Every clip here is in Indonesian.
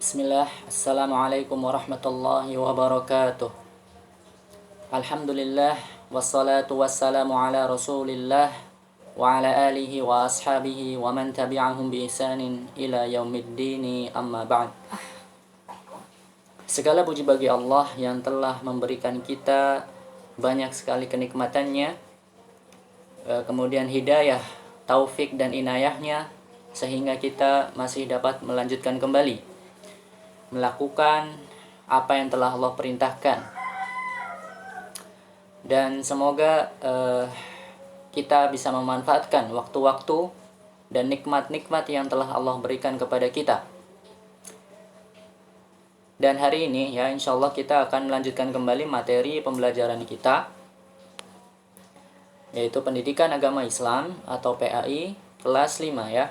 Bismillah, Assalamualaikum warahmatullahi wabarakatuh. Alhamdulillah, wassalatu wassalamu ala rasulillah wa ala alihi wa ashabihi wa man tabi'ahum bi ihsanin ila yaumiddini amma ba'd. Segala puji bagi Allah yang telah memberikan kita banyak sekali kenikmatannya, kemudian hidayah, taufik dan inayahnya, sehingga kita masih dapat melanjutkan kembali melakukan apa yang telah Allah perintahkan. Dan semoga kita bisa memanfaatkan waktu-waktu dan nikmat-nikmat yang telah Allah berikan kepada kita. Dan hari ini ya insya Allah kita akan melanjutkan kembali materi pembelajaran kita, yaitu Pendidikan Agama Islam atau PAI kelas 5 ya.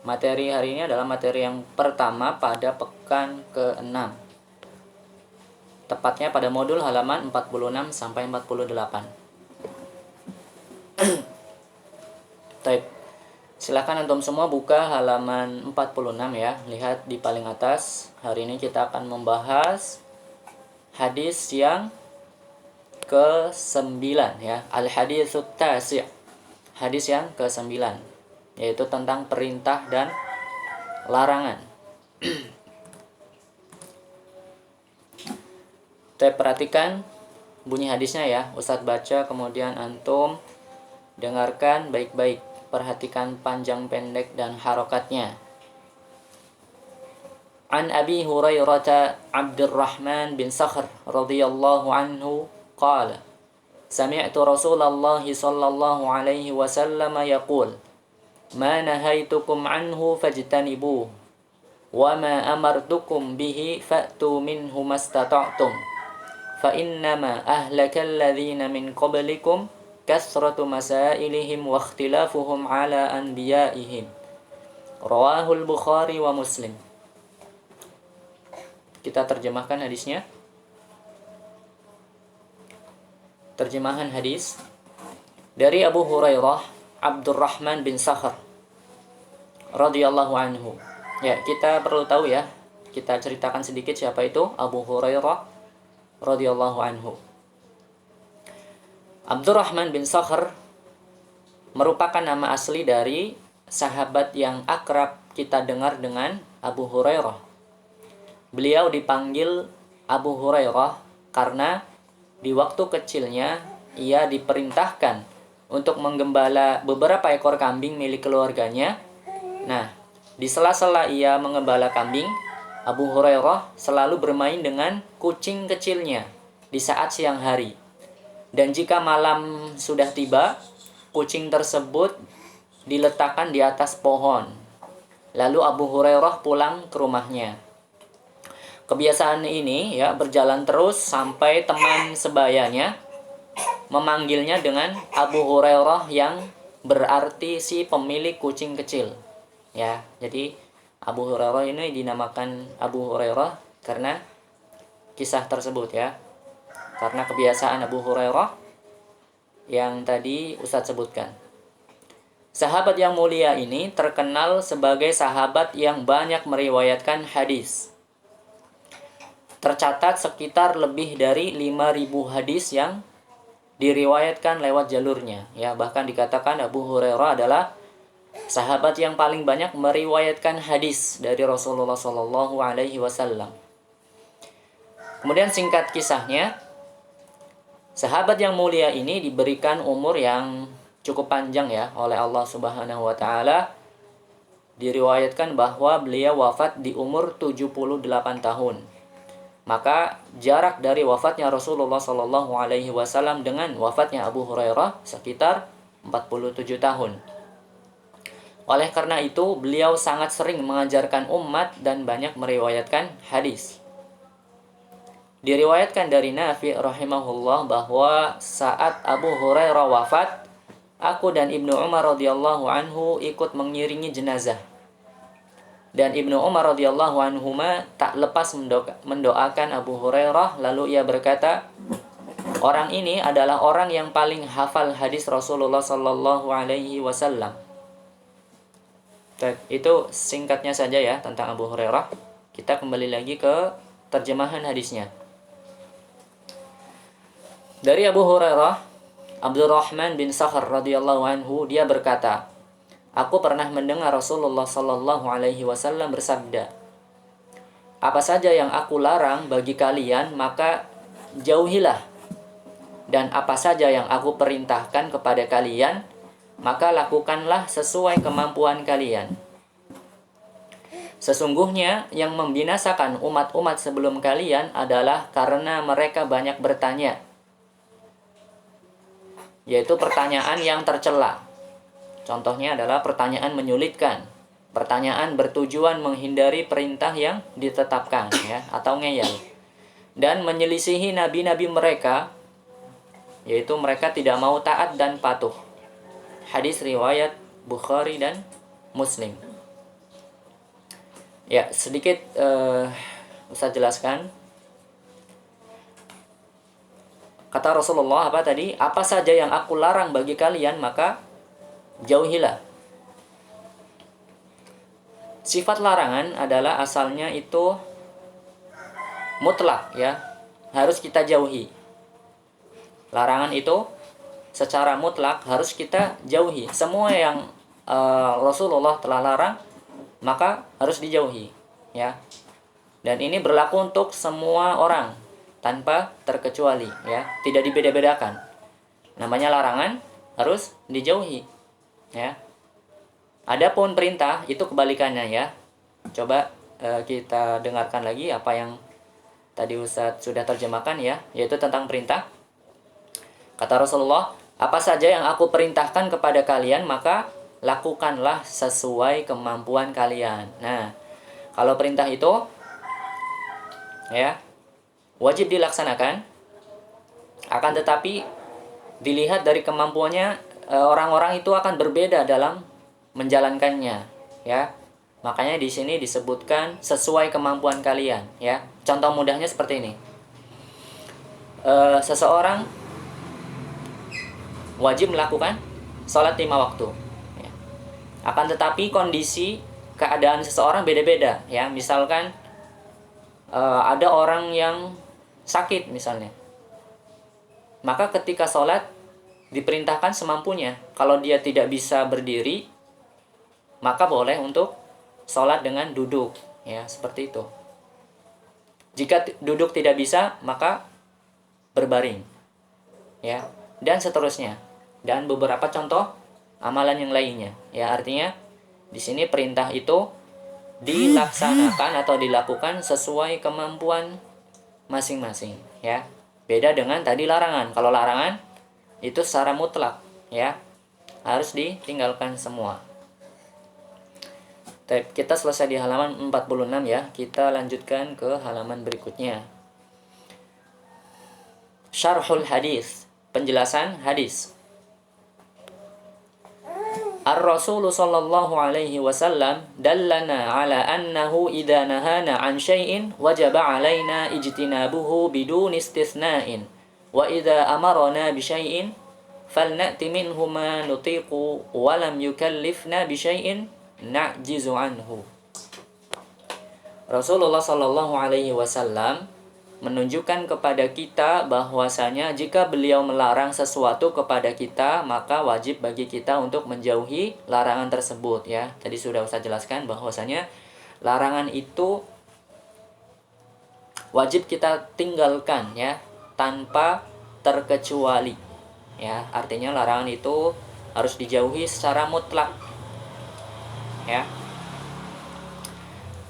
Materi hari ini adalah materi yang pertama pada pekan ke-6. Tepatnya pada modul halaman 46 sampai 48. Baik. Silakan antum semua buka halaman 46 ya. Lihat di paling atas. Hari ini kita akan membahas hadis yang ke-9 ya. Al-haditsut tasi'. Hadis yang ke-9, yaitu tentang perintah dan larangan. Kita perhatikan bunyi hadisnya ya. Ustadz baca, kemudian antum dengarkan baik-baik. Perhatikan panjang pendek dan harokatnya. An Abi Hurairah Abdurrahman bin Sakhr radhiyallahu anhu qala sami'tu Rasulullah sallallahu alaihi wasallam yaqul ma nahaitukum anhu fajtanibuh wa ma amartukum bihi fa'tu minhu mastata'tum fa innama ahlakal ladzina min qablikum kasratu masailihim wa ikhtilafuhum ala anbiya'ihim. Rawahul Bukhari wa Muslim. Kita terjemahkan hadisnya. Terjemahan hadis dari Abu Hurairah Abdurrahman bin Sakhr radhiyallahu anhu. Ya, kita perlu tahu ya. Kita ceritakan sedikit siapa itu Abu Hurairah radhiyallahu anhu. Abdurrahman bin Sakhr merupakan nama asli dari sahabat yang akrab kita dengar dengan Abu Hurairah. Beliau dipanggil Abu Hurairah karena di waktu kecilnya ia diperintahkan untuk menggembala beberapa ekor kambing milik keluarganya. Nah, di sela-sela ia mengembala kambing, Abu Hurairah selalu bermain dengan kucing kecilnya di saat siang hari. Dan jika malam sudah tiba, kucing tersebut diletakkan di atas pohon. Lalu Abu Hurairah pulang ke rumahnya. Kebiasaan ini ya berjalan terus sampai teman sebayanya memanggilnya dengan Abu Hurairah yang berarti si pemilik kucing kecil. Ya, jadi Abu Hurairah ini dinamakan Abu Hurairah karena kisah tersebut ya. Karena kebiasaan Abu Hurairah yang tadi Ustadz sebutkan. Sahabat yang mulia ini terkenal sebagai sahabat yang banyak meriwayatkan hadis. Tercatat sekitar lebih dari 5.000 hadis yang diriwayatkan lewat jalurnya. Ya, bahkan dikatakan Abu Hurairah adalah sahabat yang paling banyak meriwayatkan hadis dari Rasulullah Shallallahu Alaihi Wasallam. Kemudian singkat kisahnya, sahabat yang mulia ini diberikan umur yang cukup panjang ya oleh Allah Subhanahu wa taala. Diriwayatkan bahwa beliau wafat di umur 78 tahun. Maka jarak dari wafatnya Rasulullah Shallallahu alaihi wasallam dengan wafatnya Abu Hurairah sekitar 47 tahun. Oleh karena itu, beliau sangat sering mengajarkan umat dan banyak meriwayatkan hadis. Diriwayatkan dari Nafi' rahimahullah bahwa saat Abu Hurairah wafat, aku dan Ibnu Umar radhiyallahu anhu ikut mengiringi jenazah. Dan Ibnu Umar radhiyallahu anhuma tak lepas mendoakan Abu Hurairah, lalu ia berkata, orang ini adalah orang yang paling hafal hadis Rasulullah sallallahu alaihi wasallam. Baik, itu singkatnya saja ya tentang Abu Hurairah. Kita kembali lagi ke terjemahan hadisnya. Dari Abu Hurairah, Abdurrahman bin Sakhar radhiyallahu anhu, dia berkata, aku pernah mendengar Rasulullah sallallahu alaihi wasallam bersabda, apa saja yang aku larang bagi kalian maka jauhilah, dan apa saja yang aku perintahkan kepada kalian maka lakukanlah sesuai kemampuan kalian. Sesungguhnya yang membinasakan umat-umat sebelum kalian adalah karena mereka banyak bertanya, yaitu pertanyaan yang tercela. Contohnya adalah pertanyaan menyulitkan, pertanyaan bertujuan menghindari perintah yang ditetapkan, ya, atau ngeyel, dan menyelisihi nabi-nabi mereka, yaitu mereka tidak mau taat dan patuh. Hadis riwayat Bukhari dan Muslim. Ya, sedikit Ustaz jelaskan. Kata Rasulullah apa tadi? Apa saja yang aku larang bagi kalian maka jauhilah. Sifat larangan adalah asalnya itu mutlak, ya, harus kita jauhi. Larangan itu secara mutlak harus kita jauhi. Semua yang Rasulullah telah larang maka harus dijauhi, ya. Dan ini berlaku untuk semua orang tanpa terkecuali, ya, tidak dibeda-bedakan. Namanya larangan harus dijauhi, ya. Adapun perintah itu kebalikannya, ya. Coba kita dengarkan lagi apa yang tadi Ustadz sudah terjemahkan, ya, yaitu tentang perintah. Kata Rasulullah, apa saja yang aku perintahkan kepada kalian maka lakukanlah sesuai kemampuan kalian. Nah, kalau perintah itu, ya, wajib dilaksanakan. Akan tetapi dilihat dari kemampuannya, orang-orang itu akan berbeda dalam menjalankannya, ya. Makanya di sini disebutkan sesuai kemampuan kalian, ya. Contoh mudahnya seperti ini. Seseorang wajib melakukan sholat 5 waktu, ya. Akan tetapi kondisi keadaan seseorang beda-beda, ya. Misalkan ada orang yang sakit misalnya, maka ketika sholat diperintahkan semampunya. Kalau dia tidak bisa berdiri, maka boleh untuk sholat dengan duduk, ya, seperti itu. Jika duduk tidak bisa, maka berbaring, ya, dan seterusnya. Dan beberapa contoh amalan yang lainnya, ya. Artinya di sini perintah itu dilaksanakan atau dilakukan sesuai kemampuan masing-masing, ya. Beda dengan tadi larangan. Kalau larangan itu secara mutlak, ya, harus ditinggalkan semua. Kita selesai di halaman 46, ya. Kita lanjutkan ke halaman berikutnya. Syarhul hadis, penjelasan hadis. Ar-Rasul sallallahu alaihi wasallam dallana ala annahu idza nahana an syai'in wajaba alaina ijtinabuhu bidun istithna'in wa idza amarna bi syai'in falna'ti minhu ma nutiqu wa lam yukallifna bi syai'in na'jizu anhu. Rasulullah sallallahu alaihi wasallam menunjukkan kepada kita bahwasanya jika beliau melarang sesuatu kepada kita, maka wajib bagi kita untuk menjauhi larangan tersebut, ya. Tadi sudah saya jelaskan bahwasanya larangan itu wajib kita tinggalkan, ya, tanpa terkecuali, ya. Artinya larangan itu harus dijauhi secara mutlak, ya.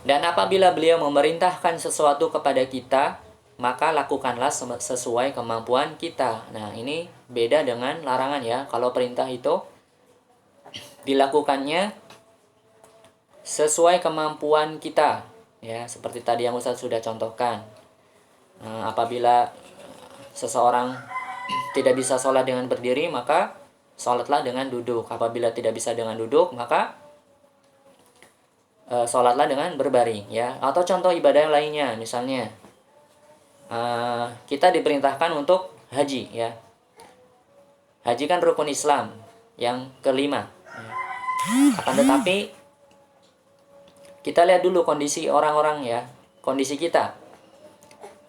Dan apabila beliau memerintahkan sesuatu kepada kita, maka lakukanlah sesuai kemampuan kita. Nah, ini beda dengan larangan, ya. Kalau perintah itu dilakukannya sesuai kemampuan kita, ya, seperti tadi yang Ustaz sudah contohkan. Apabila seseorang tidak bisa sholat dengan berdiri, maka sholatlah dengan duduk. Apabila tidak bisa dengan duduk, maka sholatlah dengan berbaring, ya. Atau contoh ibadah yang lainnya, misalnya kita diperintahkan untuk haji, ya. Haji kan rukun Islam yang kelima, ya. Akan tetapi Kita lihat dulu kondisi orang-orang ya, kondisi kita.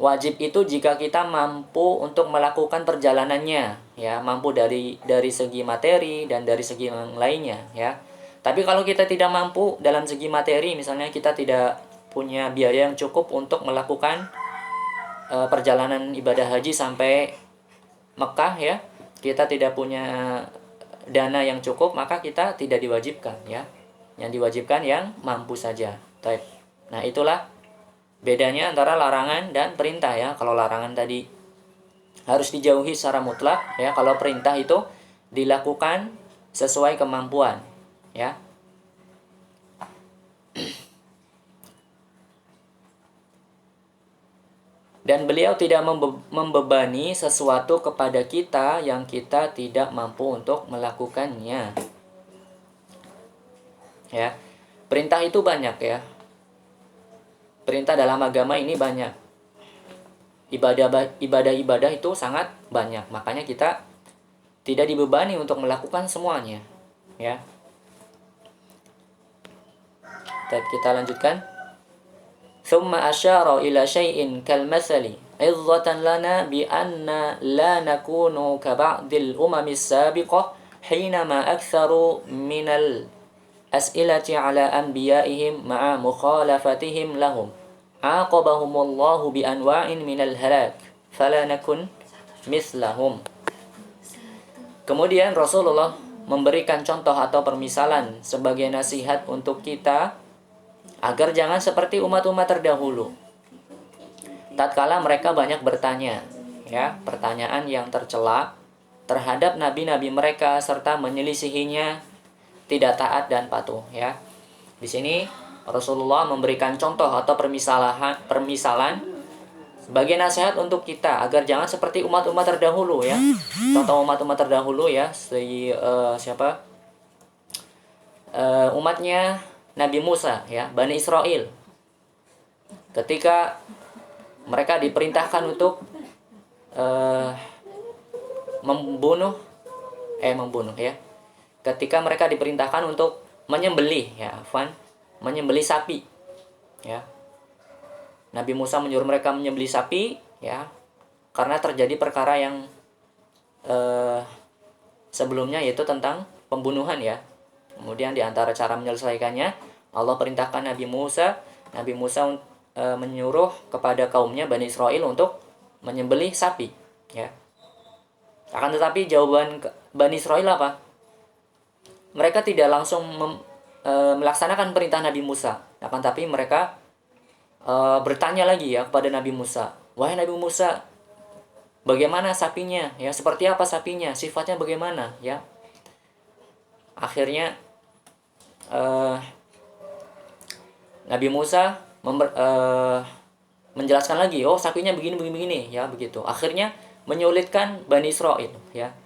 Wajib itu jika kita mampu untuk melakukan perjalanannya, ya, mampu dari segi materi dan dari segi yang lainnya, ya. Tapi kalau kita tidak mampu dalam segi materi, misalnya kita tidak punya biaya yang cukup untuk melakukan perjalanan ibadah haji sampai Mekah, ya, kita tidak punya dana yang cukup, maka kita tidak diwajibkan, ya. Yang diwajibkan yang mampu saja. Baik. Nah, itulah bedanya antara larangan dan perintah, ya. Kalau larangan tadi harus dijauhi secara mutlak, ya. Kalau perintah itu dilakukan sesuai kemampuan, ya. Dan beliau tidak membebani sesuatu kepada kita yang kita tidak mampu untuk melakukannya. Ya. Perintah itu banyak, ya. Perintah dalam agama ini banyak. Ibadah itu sangat banyak. Makanya kita tidak dibebani untuk melakukan semuanya, ya. Kita lanjutkan. ثم أشار إلى شيء كالمثل عظة لنا بأن لا نكون كبعض الأمم السابقة حينما أكثروا من الأسئلة على أنبيائهم مع مخالفتهم لهم عاقبهم الله بأنواع من الهلاك فلا نكن مثلهم. Kemudian Rasulullah memberikan contoh atau permisalan sebagai nasihat untuk kita agar jangan seperti umat-umat terdahulu. Tatkala mereka banyak bertanya, ya, pertanyaan yang tercela terhadap nabi-nabi mereka serta menyelisihinya, tidak taat dan patuh, ya. Di sini Rasulullah memberikan contoh atau permisalan sebagai nasihat untuk kita agar jangan seperti umat-umat terdahulu, ya. Contoh umat-umat terdahulu, ya, umatnya Nabi Musa, ya, Bani Israel. Ketika mereka diperintahkan untuk membunuh, ya. Ketika mereka diperintahkan untuk menyembelih, ya, menyembelih sapi, ya. Nabi Musa menyuruh mereka menyembelih sapi, ya, karena terjadi perkara yang sebelumnya, yaitu tentang pembunuhan, ya. Kemudian di antara cara menyelesaikannya, Allah perintahkan Nabi Musa menyuruh kepada kaumnya Bani Israel untuk menyembelih sapi, ya. Akan tetapi jawaban Bani Israel apa? Mereka tidak langsung melaksanakan perintah Nabi Musa. Akan tetapi mereka bertanya lagi, ya, kepada Nabi Musa, "Wahai Nabi Musa, bagaimana sapinya? Ya, seperti apa sapinya? Sifatnya bagaimana?" Ya. Akhirnya Nabi Musa menjelaskan lagi, oh, sapinya begini, ya, begitu. Akhirnya menyulitkan Bani Israel, ya.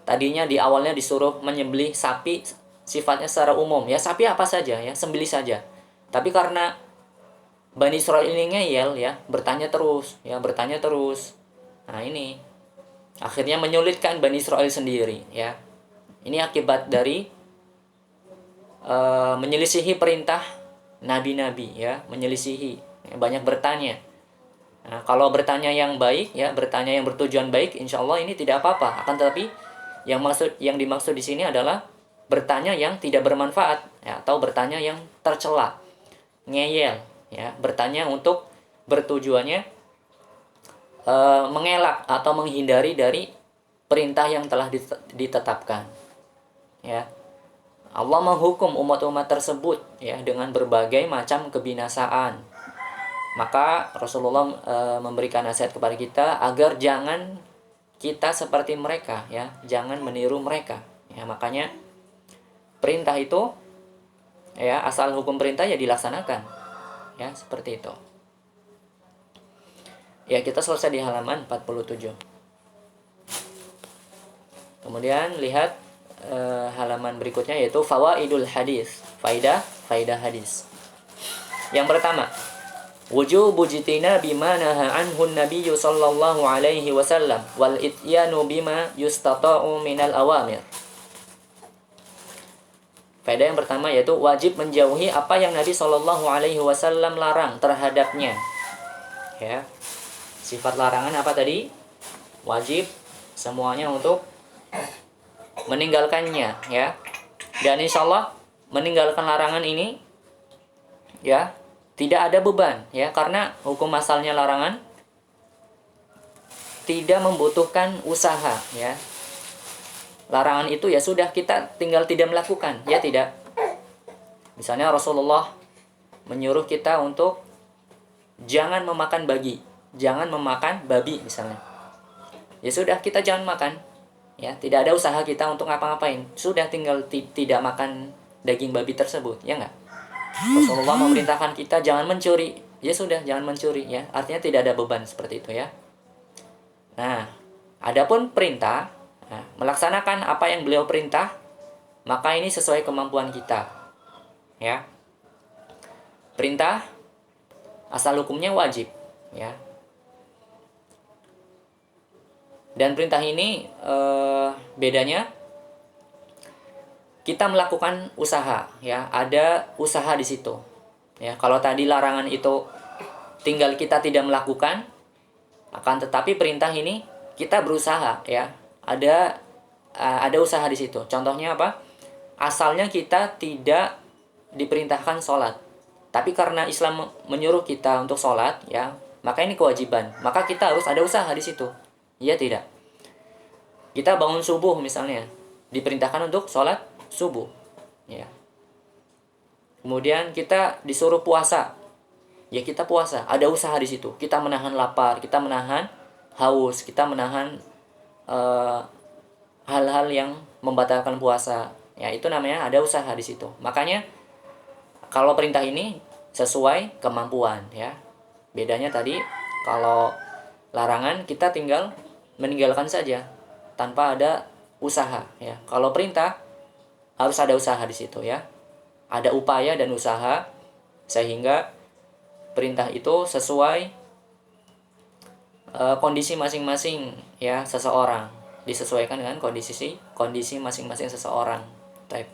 Tadinya di awalnya disuruh menyembelih sapi sifatnya secara umum, ya, sapi apa saja, ya, sembelih saja. Tapi karena Bani Israel ini ngeyel, ya, bertanya terus. Nah, ini akhirnya menyulitkan Bani Israel sendiri, ya. Ini akibat dari menyelisihi perintah nabi-nabi, ya, menyelisihi, banyak bertanya. Nah, kalau bertanya yang baik, ya, bertanya yang bertujuan baik, insya Allah ini tidak apa-apa. Akan tetapi yang dimaksud di sini adalah bertanya yang tidak bermanfaat, ya, atau bertanya yang tercela, ngeyel, ya, bertanya untuk bertujuannya mengelak atau menghindari dari perintah yang telah ditetapkan, ya. Allah menghukum umat-umat tersebut, ya, dengan berbagai macam kebinasaan. Maka Rasulullah memberikan nasihat kepada kita agar jangan kita seperti mereka, ya, jangan meniru mereka, ya. Makanya perintah itu, ya, asal hukum perintah ya dilaksanakan, ya, seperti itu. Ya, kita selesai di halaman 47. Kemudian lihat halaman berikutnya, yaitu fawaidul hadis, faidah hadis. Yang pertama, wujubu jitina bima naha anhu nabiyyu sallallahu alaihi wasallam wal ityanu bima yustata'u minal awamir. Faedah yang pertama yaitu wajib menjauhi apa yang Nabi Shallallahu Alaihi Wasallam larang terhadapnya. Ya, sifat larangan apa tadi? Wajib semuanya untuk meninggalkannya, ya. Dan insya Allah meninggalkan larangan ini, ya, tidak ada beban, ya, karena hukum asalnya larangan tidak membutuhkan usaha, ya. Larangan itu ya sudah, kita tinggal tidak melakukan, ya tidak. Misalnya Rasulullah menyuruh kita untuk jangan memakan babi misalnya. Ya sudah, kita jangan makan. Ya, tidak ada usaha kita untuk ngapa-ngapain. Sudah tinggal tidak makan daging babi tersebut, ya enggak? Rasulullah memerintahkan kita jangan mencuri. Ya sudah, jangan mencuri, ya. Artinya tidak ada beban seperti itu, ya. Nah, adapun perintah, nah, melaksanakan apa yang beliau perintah, maka ini sesuai kemampuan kita. Ya. Perintah asal hukumnya wajib, ya. Dan perintah ini bedanya kita melakukan usaha, ya. Ada usaha di situ. Ya, kalau tadi larangan itu tinggal kita tidak melakukan, akan tetapi perintah ini kita berusaha, ya. Ada usaha di situ. Contohnya apa? Asalnya kita tidak diperintahkan sholat, tapi karena Islam menyuruh kita untuk sholat, ya, maka ini kewajiban. Maka kita harus ada usaha di situ. Iya tidak? Kita bangun subuh misalnya, diperintahkan untuk sholat subuh, ya. Kemudian kita disuruh puasa, ya kita puasa. Ada usaha di situ. Kita menahan lapar, kita menahan haus, kita menahan hal-hal yang membatalkan puasa. Ya, itu namanya ada usaha di situ. Makanya kalau perintah ini sesuai kemampuan, ya. Bedanya tadi kalau larangan kita tinggal meninggalkan saja tanpa ada usaha, ya. Kalau perintah harus ada usaha di situ, ya. Ada upaya dan usaha sehingga perintah itu sesuai kondisi masing-masing, ya, seseorang. Disesuaikan dengan kondisi masing-masing seseorang. Type.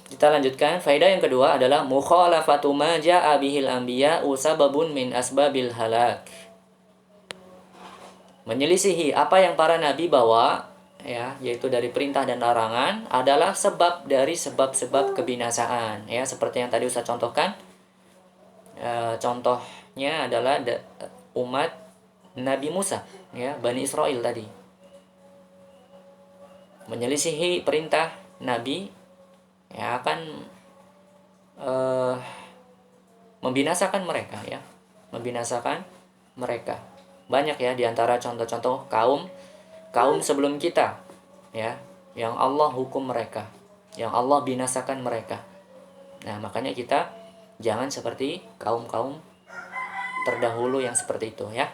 Kita lanjutkan. Faedah yang kedua adalah mukhalafatu ma jaa'a bihil anbiya sababun min asbabil halak. Menyelisihi apa yang para nabi bawa, ya, yaitu dari perintah dan larangan adalah sebab dari sebab-sebab kebinasaan, ya, seperti yang tadi Ustaz contohkan. Contohnya adalah umat Nabi Musa, ya, Bani Israel tadi. Menyelisihi perintah nabi, ya, akan membinasakan mereka, ya. Membinasakan mereka. Banyak, ya, diantara contoh-contoh kaum sebelum kita, ya, yang Allah hukum mereka, yang Allah binasakan mereka. Nah, makanya kita jangan seperti kaum-kaum terdahulu yang seperti itu, ya.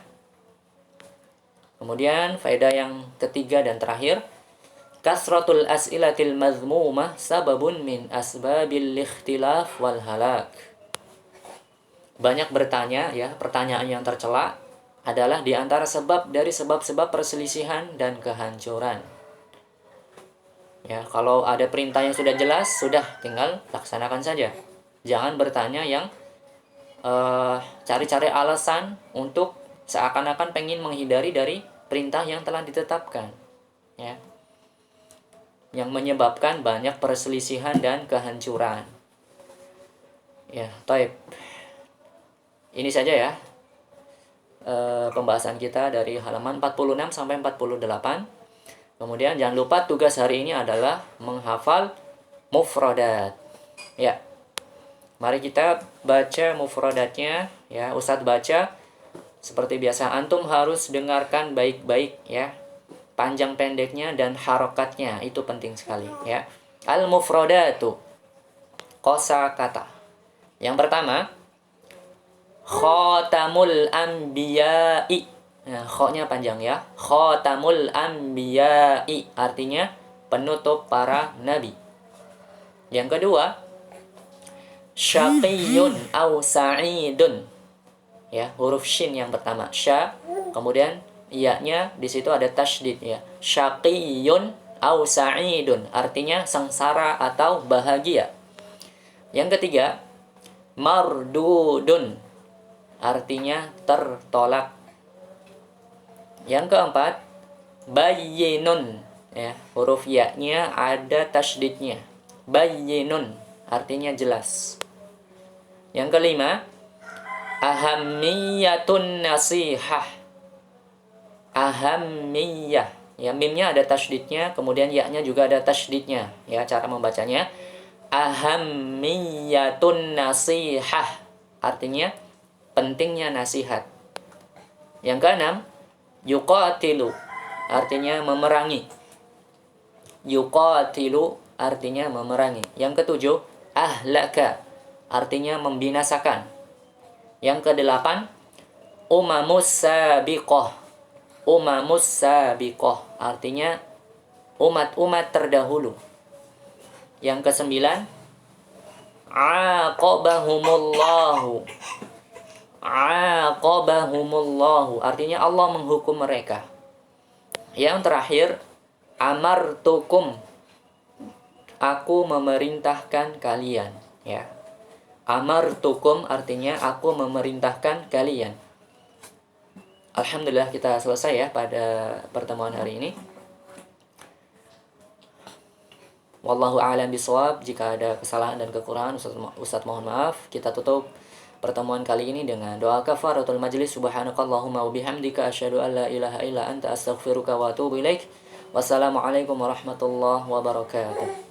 Kemudian faedah yang ketiga dan terakhir, kasratul as'ilatil mazmumah sababun min asbabil ikhtilaf wal halak. Banyak bertanya, ya, pertanyaan yang tercela adalah di antara sebab dari sebab-sebab perselisihan dan kehancuran. Ya, kalau ada perintah yang sudah jelas, sudah tinggal laksanakan saja. Jangan bertanya yang cari-cari alasan untuk seakan-akan pengen menghindari dari perintah yang telah ditetapkan, ya, yang menyebabkan banyak perselisihan dan kehancuran. Ya, taib. Ini saja, ya, pembahasan kita dari halaman 46 sampai 48. Kemudian jangan lupa tugas hari ini adalah menghafal mufradat. Ya. Mari kita baca mufradatnya, ya. Ustadz baca seperti biasa, antum harus dengarkan baik-baik, ya. Panjang pendeknya dan harokatnya itu penting sekali, ya. Al-mufradatu, kosakata. Yang pertama, Khatamul Anbiya'i. Nah, kho-nya panjang, ya. Khatamul Anbiya'i artinya penutup para nabi. Yang kedua, syaqiyun au sa'idun. Ya, huruf shin yang pertama, sya, kemudian iya-nya di situ ada tasydid, ya. Syaqiyun au sa'idun, artinya sengsara atau bahagia. Yang ketiga, mardudun, artinya tertolak. Yang keempat, bayyinun, ya, huruf ya-nya ada tasydidnya. Bayyinun, artinya jelas. Yang kelima, ahammiyatun nasihah. Ahammiyah, ya, mimnya ada tasydidnya, kemudian ya-nya juga ada tasydidnya. Ya, cara membacanya ahammiyatun nasihah, artinya pentingnya nasihat. Yang keenam, yuqatilu, artinya memerangi. Yuqatilu artinya memerangi. Yang ketujuh, ahlaka, artinya membinasakan. Yang kedelapan, umamus sabiqah. Umamus sabiqah, artinya umat-umat terdahulu. Yang kesembilan, aqabahumullahu. Aqabahumullahu, artinya Allah menghukum mereka. Yang terakhir, amartukum, aku memerintahkan kalian, ya. Amartukum artinya aku memerintahkan kalian. Alhamdulillah kita selesai ya pada pertemuan hari ini. Wallahu a'lam bishawab. Jika ada kesalahan dan kekurangan, Ustaz mohon maaf. Kita tutup pertemuan kali ini dengan doa kafaratul majlis. Subhanakallahumma wa bihamdika asyhadu an la ilaha illa anta astaghfiruka wa atubu ilaik. Wassalamualaikum warahmatullahi wabarakatuh.